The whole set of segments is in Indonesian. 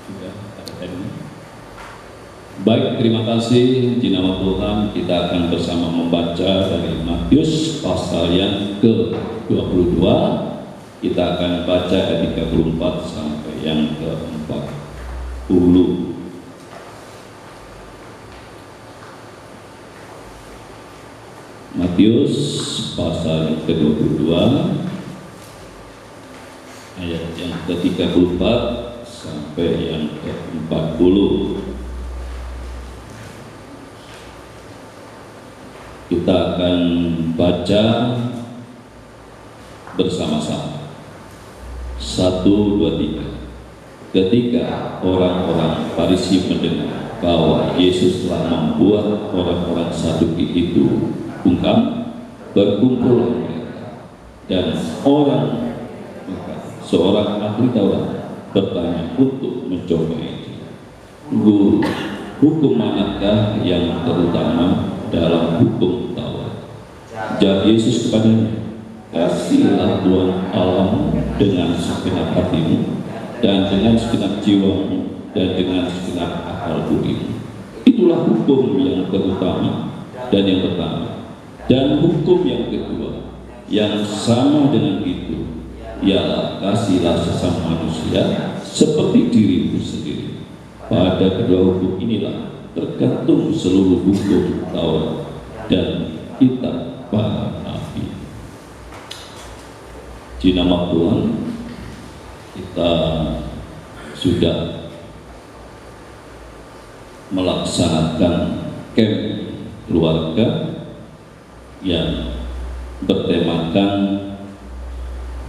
Sudah ada ini. Baik, terima kasih. Di nama Tuhan kita akan bersama membaca dari Matius pasal yang ke-22. Kita akan baca ayat 34 sampai yang ke-40. Matius pasal yang ke-22 ayat yang ke-34 sampai yang ke-40. Kita akan baca bersama-sama. 1, 2, 3. Ketika orang-orang Farisi mendengar bahwa Yesus telah membuat orang-orang Saduki itu bungkam, berkumpul mereka, dan seorang ahli Taurat bertanya untuk mencobai dia, "Guru, hukum manakah yang terutama dalam hukum Taurat?" Jawab Yesus kepadanya, "Kasihilah Tuhan Allahmu dengan segenap hatimu, dan dengan segenap jiwamu, dan dengan segenap akal budimu. Itulah hukum yang terutama dan yang pertama. Dan hukum yang kedua, yang sama dengan itu, ialah kasihilah sesama manusia seperti dirimu sendiri. Pada kedua hukum inilah tergantung seluruh hukum Taurat dan kitab para nabi." Di nama Tuhan, kita sudah melaksanakan camp keluarga yang bertemakan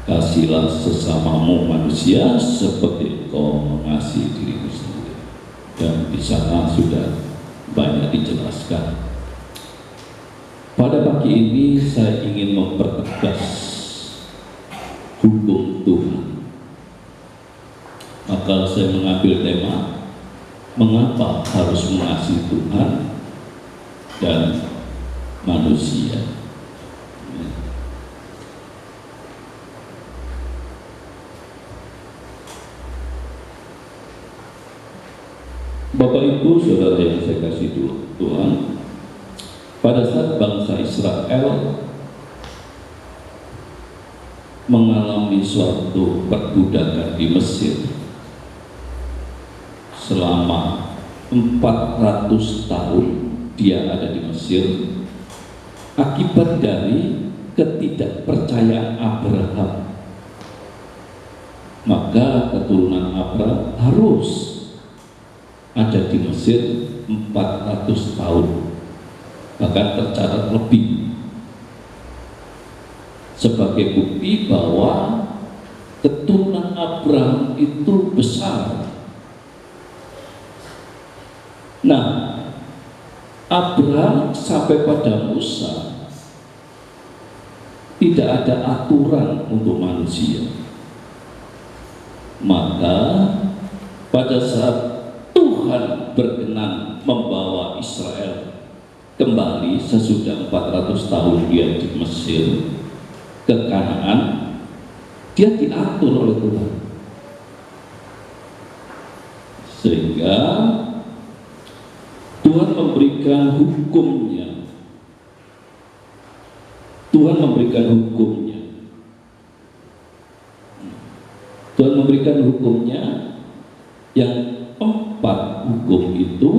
"Kasihilah sesamamu manusia seperti kau mengasihi dirimu sendiri." Dan di sana sudah banyak dijelaskan. Pada pagi ini saya ingin mempertegas hukum Tuhan. Maka saya mengambil tema, mengapa harus mengasihi Tuhan dan manusia. Bapak Ibu Saudara yang saya kasih Tuhan, pada saat bangsa Israel mengalami suatu perbudakan di Mesir selama 400 tahun, dia ada di Mesir akibat dari ketidakpercayaan Abraham. Maka keturunan Abraham harus ada di Mesir 400 tahun, bahkan tercatat lebih, sebagai bukti bahwa keturunan Abraham itu besar. Nah, Abraham sampai pada Musa tidak ada aturan untuk manusia. Maka pada saat Tuhan berkenan membawa Israel kembali sesudah 400 tahun dia di Mesir ke Kanaan, dia diatur oleh Tuhan. Sehingga Tuhan memberikan hukumnya. Tuhan memberikan hukumnya. Tuhan memberikan hukumnya yang 4 hukum itu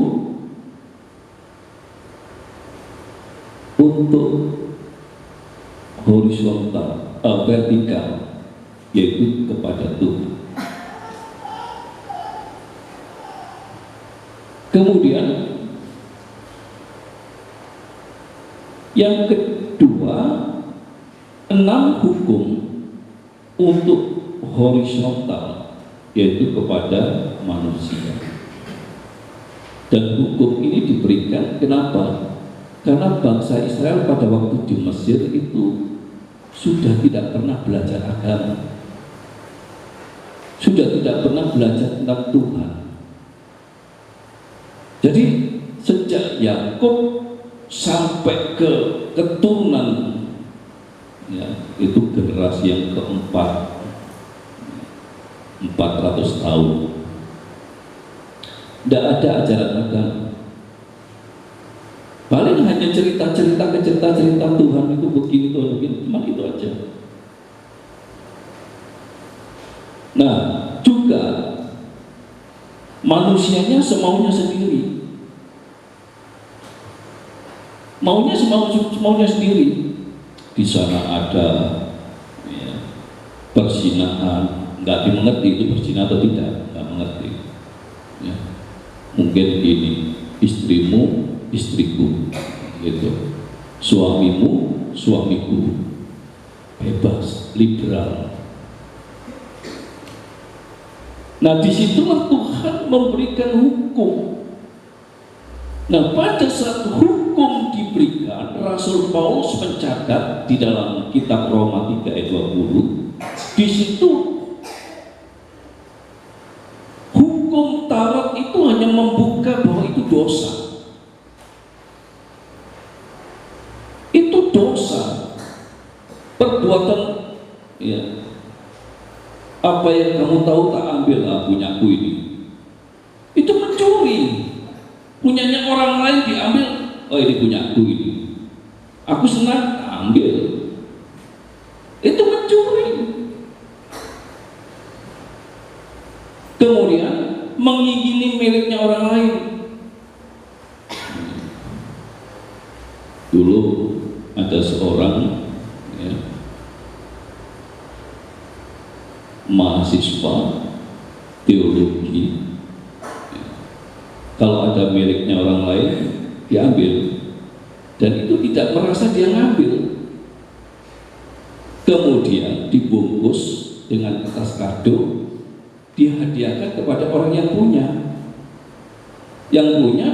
untuk horizontal, vertikal, yaitu kepada Tuhan. Kemudian yang kedua, 6 hukum untuk horizontal, yaitu kepada manusia. Dan hukum ini diberikan kenapa? Karena bangsa Israel pada waktu di Mesir itu sudah tidak pernah belajar agama, sudah tidak pernah belajar tentang Tuhan. Jadi sejak Yakub sampai ke keturunan, ya, itu generasi yang keempat, 400 tahun. Tidak ada ajaran agama. Paling hanya cerita-cerita Tuhan itu begini, Tuhan begini, cuma itu aja. Nah, juga manusianya semaunya sendiri. Semaunya sendiri. Di sana ada ya, perzinahan, nggak dimengerti itu berzina atau tidak, nggak mengerti. Ya. Mungkin gini, istrimu, istriku, gitu. Suamimu, suamiku, bebas, liberal. Nah, disitulah Tuhan memberikan hukum. Nah, pada saat hukum diberikan, Rasul Paulus mencatat di dalam kitab Roma 3 ayat 20, di situ hukum Taurat itu hanya membuka bahwa itu dosa. Itu dosa. Perbuatan ya, apa yang kamu tahu tak ambillah punyaku ini. Itu mencuri. Punyanya orang lain diambil, oh ini punyaku ini. Aku senang, ambil. Itu mencuri. Kemudian mengingini miliknya orang lain. Dulu ada seorang ya, mahasiswa teologi, ya, kalau ada miliknya orang lain diambil, dan itu tidak merasa dia ngambil. Kemudian dibungkus dengan kertas kado, dihadiahkan kepada orang yang punya. Yang punya,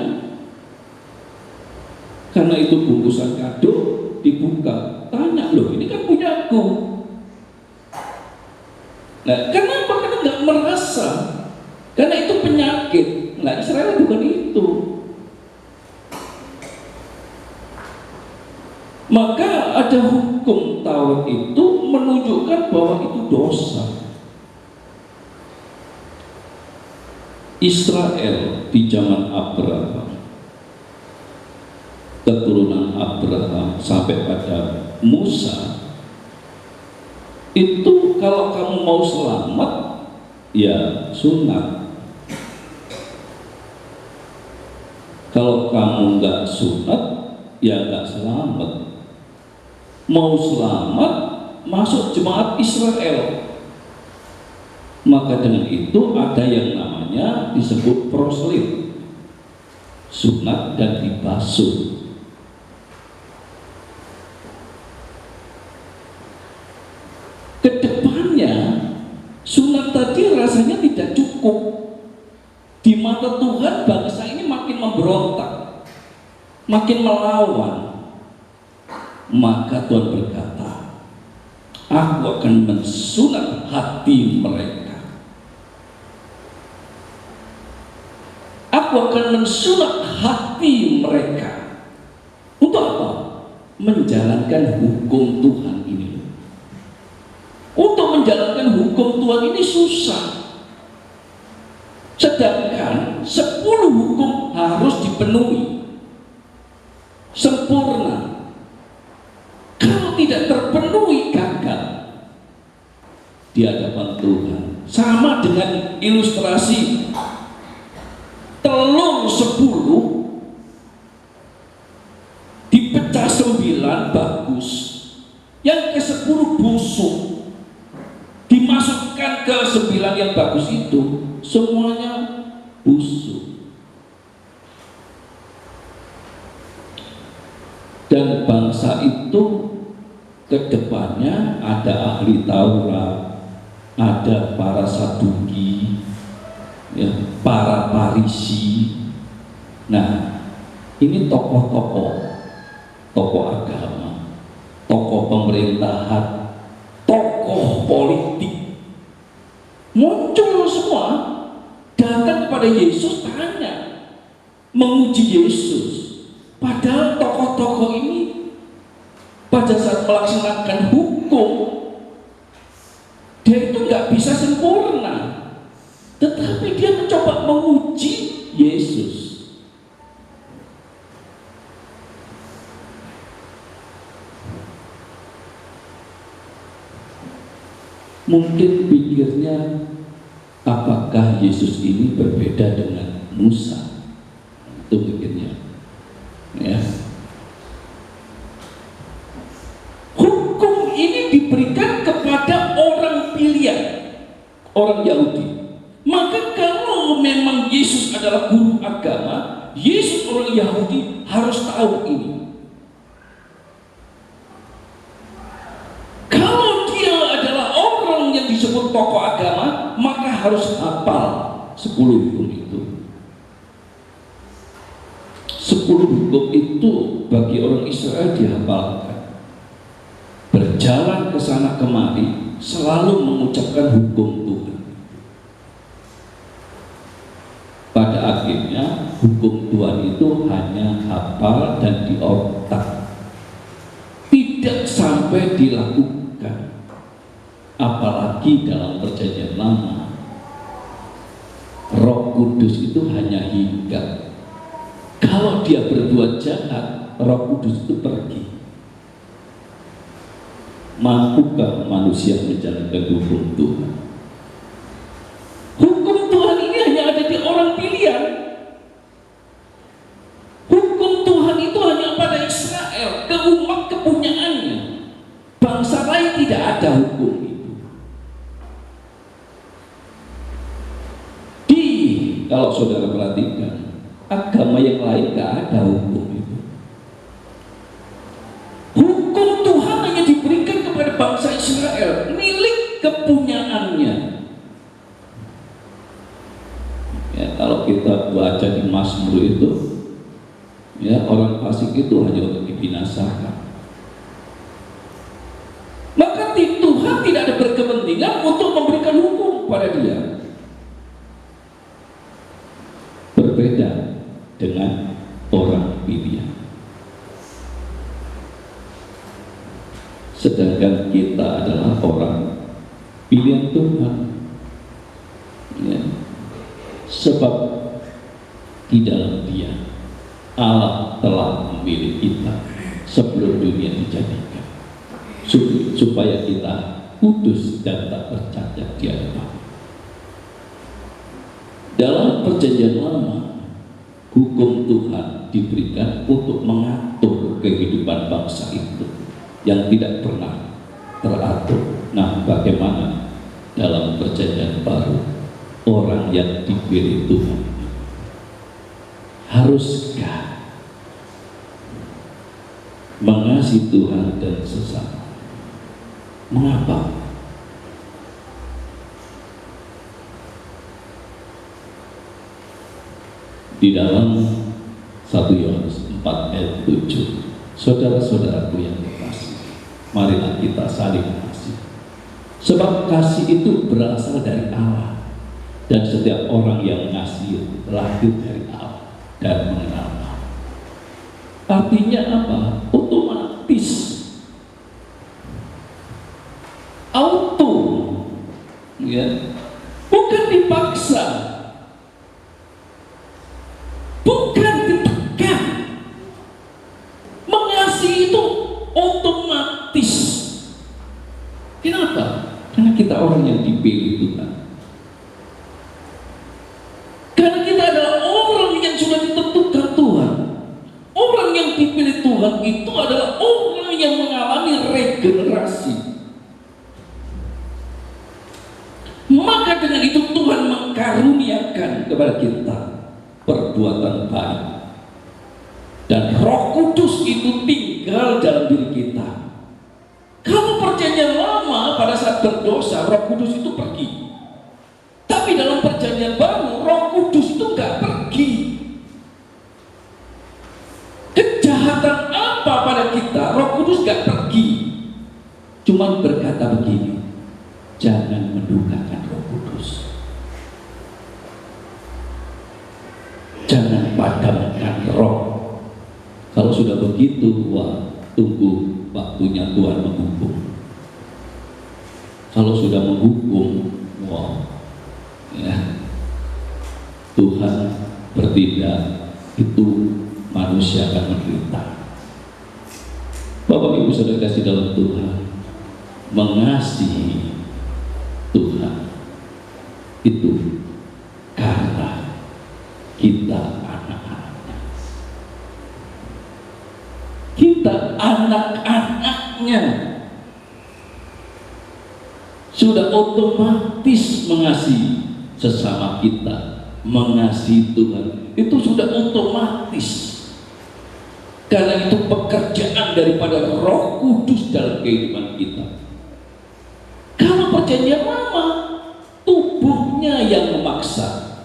karena itu bungkusan kado, dibuka, tanya, loh ini kan punyaku. Nah, kenapa? Karena nggak merasa, karena itu penyakit. Nah, Israel bukan itu. Maka ada hukum Taurat itu menunjukkan bahwa itu dosa. Israel di zaman Abraham, keturunan Abraham sampai pada Musa, itu kalau kamu mau selamat ya sunat. Kalau kamu nggak sunat ya nggak selamat. Mau selamat masuk jemaat Israel. Maka dengan itu ada yang namanya disebut proslit, sunat dan dibasuh. Kedepannya sunat tadi rasanya tidak cukup. Di mata Tuhan bangsa ini makin memberontak, makin melawan. Maka Tuhan berkata, aku akan mensunat hati mereka. Aku akan mensunat hati mereka. Untuk apa? Menjalankan hukum Tuhan ini. Untuk menjalankan hukum Tuhan ini susah. Sedangkan 10 hukum harus dipenuhi sempurna. Kalau tidak terpenuhi, gagal di hadapan Tuhan. Sama dengan ilustrasi telur 10 dipecah 9 bagus, yang ke-10 busuk, dimasukkan ke 9 yang bagus itu semuanya busuk. Dan bangsa itu kedepannya ada ahli Taurat, ada para Saduki, ya, para Farisi. Nah, ini tokoh-tokoh agama, tokoh pemerintahan, tokoh politik muncul semua, datang kepada Yesus, tanya, menguji Yesus. Padahal tokoh-tokoh ini pada saat melaksanakan hukum, dia itu nggak bisa sempurna, tetapi dia mencoba menguji Yesus. Mungkin pikirnya, apakah Yesus ini berbeda dengan Musa? Itu pikirnya, ya. Hukum ini diberikan kepada orang pilihan, orang Yahudi. Maka kalau memang Yesus adalah guru agama, Yesus orang Yahudi harus tahu ini. Kalau dia adalah orang yang disebut tokoh agama, maka harus hafal 10 hukum itu. 10 hukum itu bagi orang Israel dihafalkan. Berjalan ke sana kemari selalu mengucapkan hukum Tuhan. Pada akhirnya hukum Tuhan itu hanya hafal dan di otak, tidak sampai dilakukan. Apalagi dalam perjanjian lama, Roh Kudus itu hanya hinggap. Kalau dia berbuat jahat, Roh Kudus itu pergi. Mampukah manusia menjalankan hukum Tuhan? Hukum Tuhan ini hanya ada di orang pilihan. Hukum Tuhan itu hanya pada Israel, ke umat kepunyaannya. Bangsa lain tidak ada hukum itu. Kalau saudara perhatikan, agama yang lain tidak ada hukum itu. Hukum Tuhan hanya diberikan kepada bangsa Israel, milik kepunyaannya. Ya, kalau kita baca di Mazmur itu, ya, orang fasik itu hanya untuk dibinasakan. Maka Tuhan tidak ada berkepentingan untuk memberikan hukum pada dia. Berbeda dengan orang pilihan. Sedangkan kita adalah orang pilihan Tuhan, ya. Sebab di dalam Dia Allah telah memilih kita sebelum dunia dijadikan, supaya kita kudus dan tak bercacat di hadapan. Dalam perjanjian lama, hukum Tuhan diberikan untuk mengatur kehidupan bangsa itu yang tidak pernah teratur. Nah, bagaimana dalam perjanjian baru orang yang dipilih Tuhan? Haruskah mengasihi Tuhan dan sesama? Mengapa? Di dalam 1 Yohanes 4 ayat 7, saudara-saudaraku yang terkasih, marilah kita saling mengasihi. Sebab kasih itu berasal dari Allah, dan setiap orang yang mengasihi lahir dari Allah dan mengenal Allah. Artinya apa? Otomatis, auto, ya, bukan dipaksa, bukan ditekan. Mengasihi itu otomatis. Kenapa? Karena kita orang yang dipilih Tuhan. Karena kita adalah orang yang sudah ditentukan Tuhan. Orang yang dipilih Tuhan itu adalah orang yang mengalami regenerasi. Maka dengan itu Tuhan mengkaruniakan kepada kita perbuatan baik, dan Roh Kudus itu tinggal dalam diri kita. Kalau perjanjian lama pada saat berdosa Roh Kudus itu pergi, tapi dalam perjanjian baru Roh Kudus itu nggak pergi. Kejahatan apa pada kita, Roh Kudus nggak pergi, cuma berkata begini, jangan mendukakan Roh Kudus. Jangan padamkan roh. Kalau sudah begitu, wah, tunggu waktunya Tuhan menghukum. Kalau sudah menghukum, wah, ya, Tuhan bertindak, itu manusia akan menderita. Bapak Ibu saudara kasih dalam Tuhan, mengasihi Itu karena kita anak-anaknya. Kita anak-anaknya. Sudah otomatis mengasihi sesama kita, mengasihi Tuhan. Itu sudah otomatis. Karena itu pekerjaan daripada Roh Kudus dalam kehidupan kita. Kalau perjanjian lama, tubuhnya yang memaksa.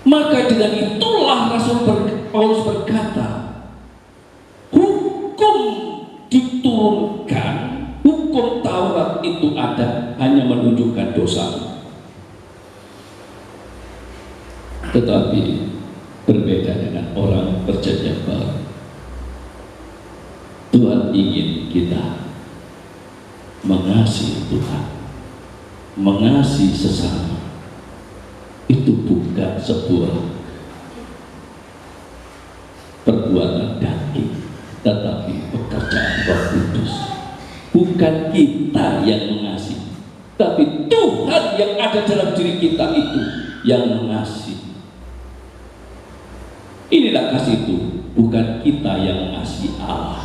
Maka dengan itulah Rasul Paulus berkata, hukum diturunkan. Hukum Taurat itu ada hanya menunjukkan dosa. Tetapi berbeda dengan orang perjanjian baru. Tuhan ingin kita mengasihi Tuhan, mengasihi sesama. Itu bukan sebuah perbuatan daging, tetapi pekerjaan Roh Kudus. Bukan kita yang mengasihi, tapi Tuhan yang ada dalam diri kita itu yang mengasihi. Inilah kasih itu, bukan kita yang mengasihi Allah,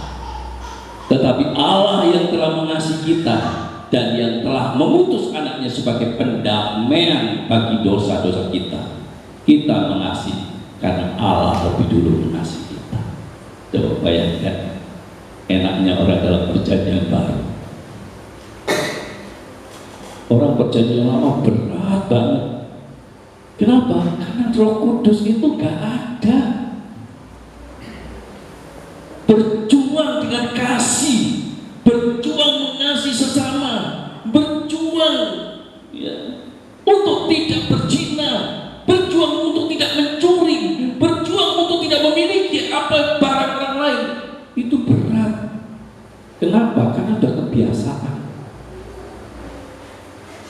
tetapi Allah yang telah mengasihi kita dan yang telah mengutus anaknya sebagai pendamaian bagi dosa-dosa kita. Kita mengasihi karena Allah lebih dulu mengasihi kita. Coba bayangkan, enaknya orang dalam perjanjian baru. Orang perjanjian lama berat banget. Kenapa? Karena Roh Kudus itu gak ada. Berjuang dengan kasih, berjuang mengasihi sesama, berjuang ya, untuk tidak berzina, berjuang untuk tidak mencuri, berjuang untuk tidak memiliki apa barang orang lain. Itu berat. Kenapa? Karena sudah kebiasaan.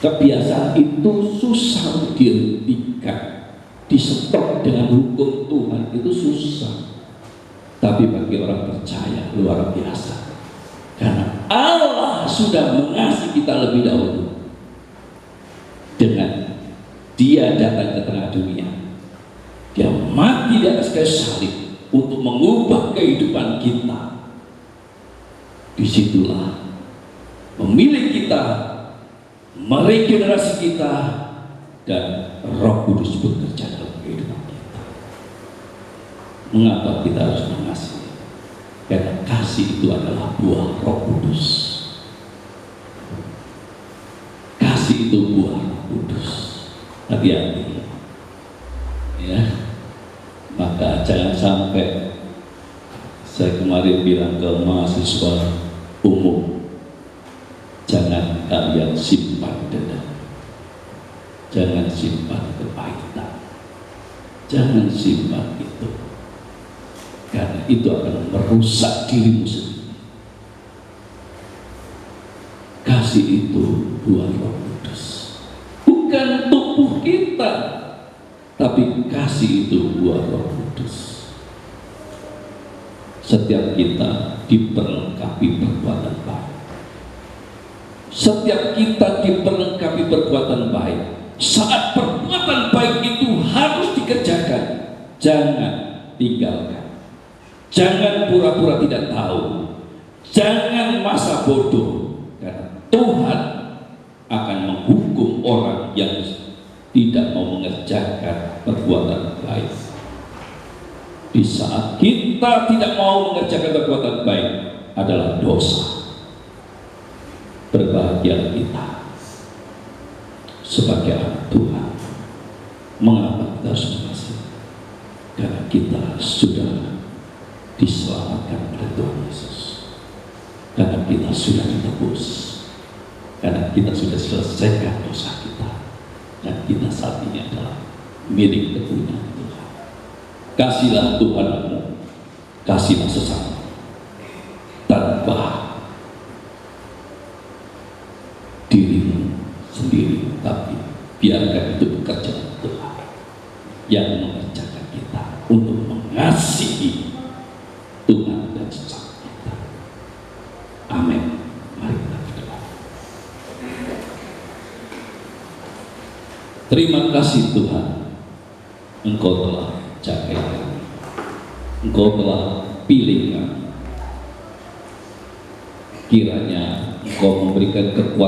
Kebiasaan itu susah dihentikan, di-stop dengan hukum Tuhan itu susah. Tapi bagi orang percaya luar biasa, karena Allah sudah mengasihi kita lebih dahulu dengan Dia datang ke tengah dunia. Dia mati di atas kayu salib untuk mengubah kehidupan kita. Disitulah memilih kita, meregenerasi kita, dan Roh Kudus bekerja dalam kehidupan kita. Mengapa kita harus mengasihi? Karena kasih itu adalah buah Roh Kudus. Kasih itu buah Roh Kudus. Hati-hati, ya. Maka jangan sampai, saya kemarin bilang ke mahasiswa umum, jangan kalian simpan dendam, jangan simpan kepahitan, jangan simpan itu, karena itu akan merusak dirimu sendiri. Kasih itu buah Roh Kudus, bukan tubuh kita, tapi kasih itu buah Roh Kudus. Setiap kita diperlengkapi perbuatan baik. Setiap kita diperlengkapi perbuatan baik. Saat perbuatan baik itu harus dikerjakan, jangan tinggalkan. Jangan pura-pura tidak tahu. Jangan masa bodoh. Karena Tuhan akan menghukum orang yang tidak mau mengerjakan perbuatan baik. Di saat kita tidak mau mengerjakan perbuatan baik adalah dosa. Berbahagia kita sebagai anak Tuhan. Mengapa kita harus mengasihi? Karena kita sudah diselamatkan oleh Tuhan Yesus. Karena kita sudah ditebus. Karena kita sudah selesaikan dosa kita. Dan kita saat ini adalah milik kepunyaan Tuhan. Kasihlah Tuhanmu, kasihlah sesama, tanpa dirimu sendiri, tapi biarkan itu pekerjaan Tuhan yang mengerjakan kita untuk mengasihi Tuhan dan sesama kita. Amin. Mari kita berdoa. Terima kasih Tuhan, Engkau telah jaga kami, Engkau telah pilih kami. Kiranya Engkau memberikan kekuatan